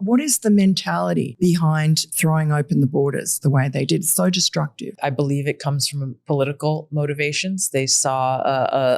What is the mentality behind throwing open the borders the way they did? It's so destructive. I believe it comes from political motivations. They saw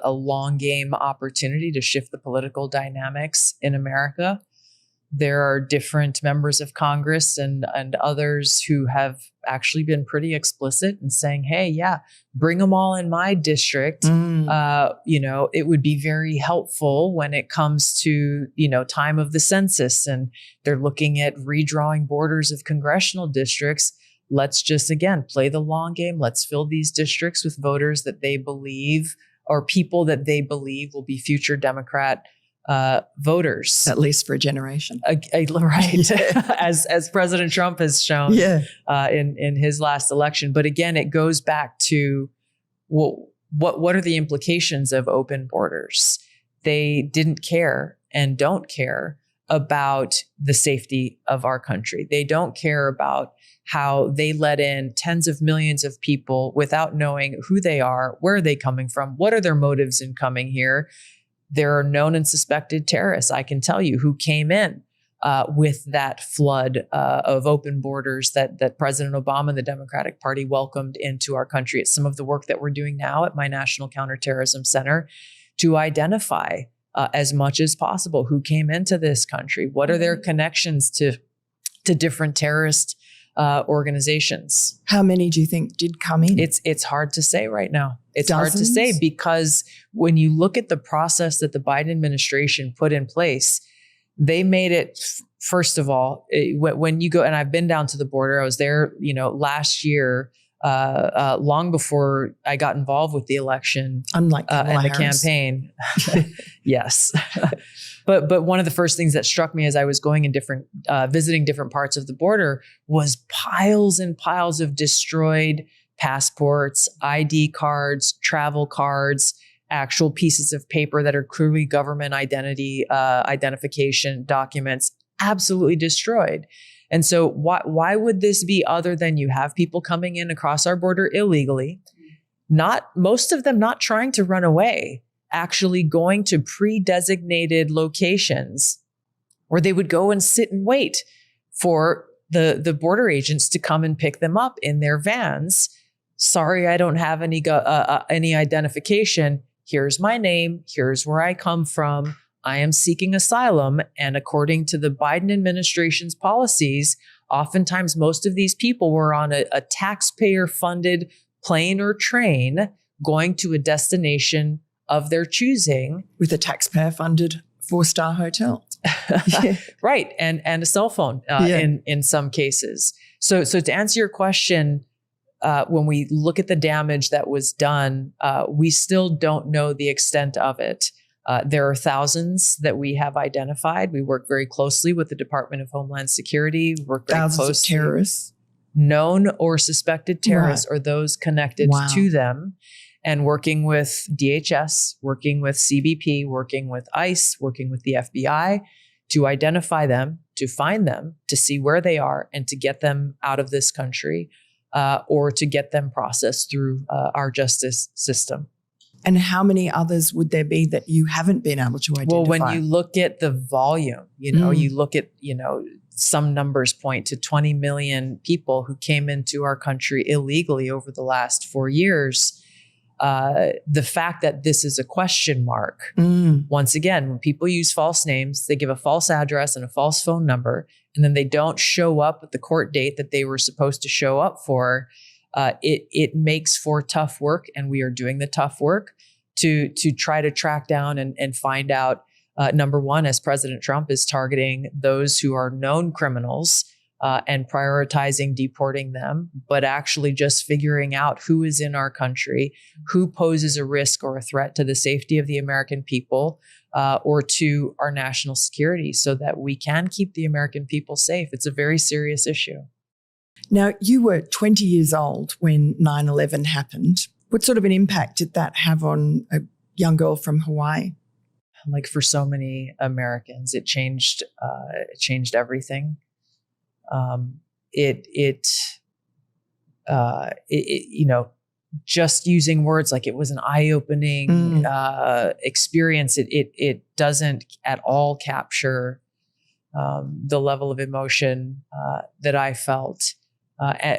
a long game opportunity to shift the political dynamics in America. There are different members of Congress and others who have actually been pretty explicit in saying, hey, yeah, bring them all in my district. It would be very helpful when it comes to, time of the census, and they're looking at redrawing borders of congressional districts. Let's just, again, play the long game. Let's fill these districts with voters that they believe, or people that they believe will be future Democrat voters, at least for a generation, right? as President Trump has shown, in his last election. But again, it goes back to, well, what are the implications of open borders? They didn't care and don't care about the safety of our country. They don't care about how they let in tens of millions of people without knowing who they are, where are they coming from, what are their motives in coming here. There are known and suspected terrorists, I can tell you, who came in with that flood of open borders that President Obama and the Democratic Party welcomed into our country. It's some of the work that we're doing now at my National Counterterrorism Center to identify as much as possible who came into this country. What are their connections to different terrorist organizations? How many do you think did come in? It's hard to say right now. It's Dozens? hard to say, because when you look at the process that the Biden administration put in place, they made it, first of all, when you go, and I've been down to the border, I was there, last year, long before I got involved with the election, unlike and the campaign. Yes. But one of the first things that struck me as I was going in visiting different parts of the border was piles and piles of destroyed passports, ID cards, travel cards, actual pieces of paper that are clearly government identification documents, absolutely destroyed. And so why would this be other than you have people coming in across our border illegally, most of them not trying to run away, actually going to pre-designated locations where they would go and sit and wait for the border agents to come and pick them up in their vans. Sorry, I don't have any identification. Here's my name. Here's where I come from. I am seeking asylum. And according to the Biden administration's policies, oftentimes most of these people were on a taxpayer-funded plane or train going to a destination of their choosing. With a taxpayer-funded 4-star hotel. Right. And a cell phone in some cases. So to answer your question, when we look at the damage that was done, we still don't know the extent of it. There are thousands that we have identified. We work very closely with the Department of Homeland Security. We work very thousands closely. Of terrorists. Known or suspected terrorists, Right. or those connected to them. And working with DHS, working with CBP, working with ICE, working with the FBI to identify them, to find them, to see where they are, and to get them out of this country, or to get them processed through our justice system. And how many others would there be that you haven't been able to identify? Well, when you look at the volume, you look at, some numbers point to 20 million people who came into our country illegally over the last 4 years. The fact that this is a question mark, once again, when people use false names, they give a false address and a false phone number, and then they don't show up at the court date that they were supposed to show up for, it makes for tough work. And we are doing the tough work to try to track down and find out, number one, as President Trump is targeting those who are known criminals, and prioritizing deporting them, but actually just figuring out who is in our country, who poses a risk or a threat to the safety of the American people, or to our national security, so that we can keep the American people safe. It's a very serious issue. Now, you were 20 years old when 9/11 happened. What sort of an impact did that have on a young girl from Hawaii? Like for so many Americans, it changed everything. Just using words like it was an eye-opening experience, it doesn't at all capture the level of emotion that I felt,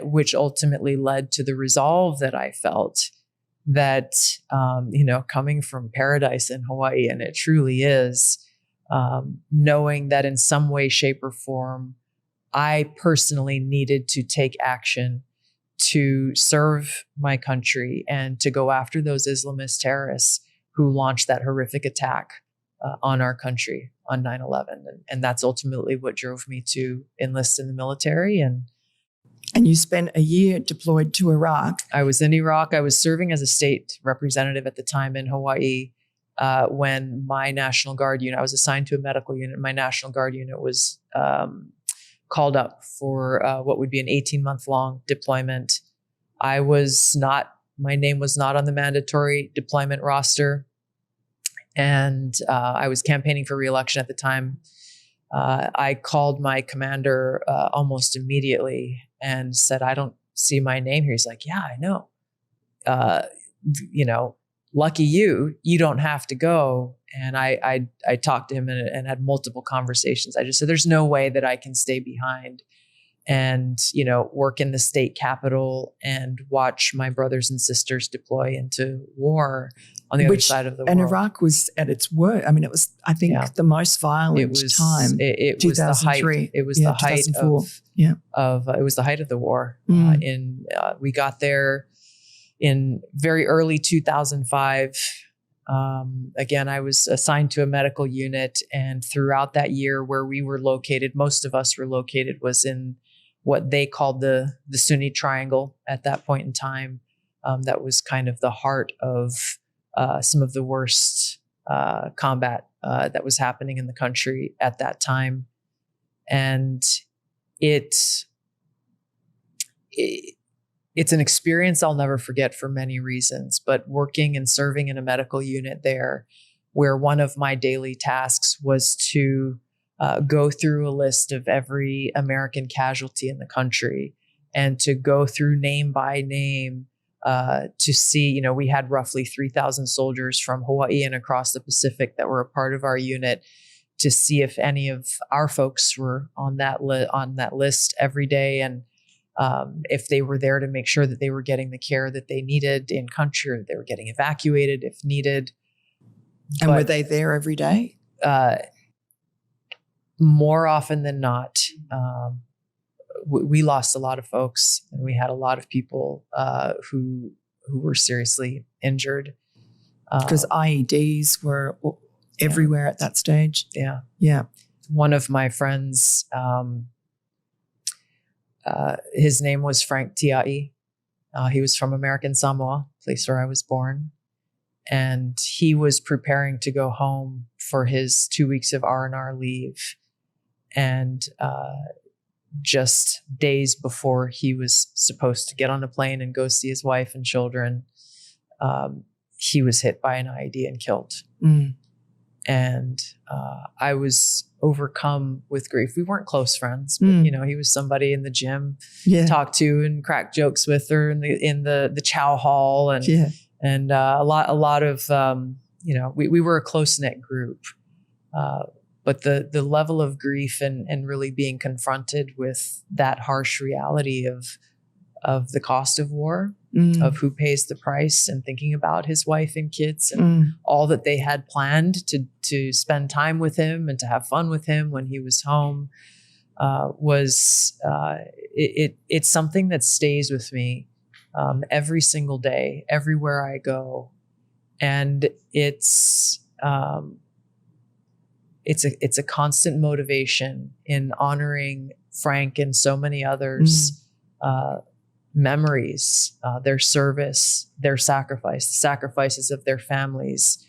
which ultimately led to the resolve that I felt that, coming from paradise in Hawaii, and it truly is, knowing that in some way, shape, or form, I personally needed to take action to serve my country and to go after those Islamist terrorists who launched that horrific attack on our country on 9/11. And that's ultimately what drove me to enlist in the military. And you spent a year deployed to Iraq. I was in Iraq. I was serving as a state representative at the time in Hawaii when my National Guard unit, I was assigned to a medical unit. My National Guard unit was called up for what would be an 18-month-long deployment. My name was not on the mandatory deployment roster. And I was campaigning for re-election at the time. I called my commander almost immediately and said, I don't see my name here. He's like, yeah, I know. Lucky you don't have to go. And I talked to him and had multiple conversations. I just said, there's no way that I can stay behind and, work in the state capitol and watch my brothers and sisters deploy into war on the other side of the world. And Iraq was at its worst. I mean, it was, I think, the most violent time. It was the height. It was the height it was the height of the war. We got there in very early 2005. Again, I was assigned to a medical unit, and throughout that year where we were located, most of us were located, was in what they called the Sunni Triangle at that point in time. That was kind of the heart of some of the worst combat that was happening in the country at that time. And it's an experience I'll never forget for many reasons, but working and serving in a medical unit there, where one of my daily tasks was to go through a list of every American casualty in the country and to go through name by name to see, we had roughly 3,000 soldiers from Hawaii and across the Pacific that were a part of our unit, to see if any of our folks were on that list every day. And if they were there to make sure that they were getting the care that they needed in country, or they were getting evacuated if needed. And were they there every day? More often than not. We lost a lot of folks, and we had a lot of people who were seriously injured. Because IEDs were everywhere at that stage. Yeah. Yeah. One of my friends, his name was Frank Tia'i. He was from American Samoa, place where I was born. And he was preparing to go home for his 2 weeks of R&R leave. And just days before he was supposed to get on a plane and go see his wife and children, he was hit by an IED and killed. And I was overcome with grief. We weren't close friends, but he was somebody in the gym, talked to and cracked jokes with her in the chow hall, and a lot of we were a close knit group. But the level of grief and really being confronted with that harsh reality of the cost of war, of who pays the price, and thinking about his wife and kids and all that they had planned to spend time with him and to have fun with him when he was home, it's something that stays with me every single day, everywhere I go. And it's a constant motivation in honoring Frank and so many others' memories, their service, their sacrifice, the sacrifices of their families.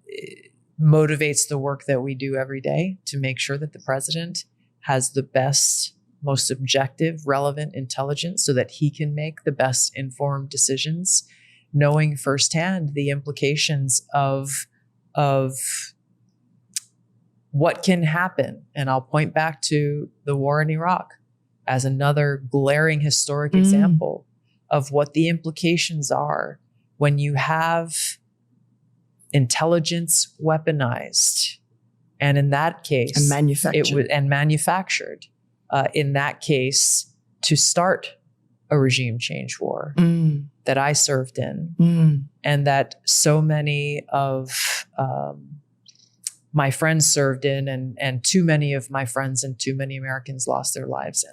It motivates the work that we do every day to make sure that the president has the best, most objective, relevant intelligence so that he can make the best informed decisions, knowing firsthand the implications of what can happen. And I'll point back to the war in Iraq as another glaring historic example of what the implications are when you have intelligence weaponized And in that case, And manufactured. manufactured. In that case, to start a regime change war that I served in, and that so many of my friends served in, and too many of my friends and too many Americans lost their lives in.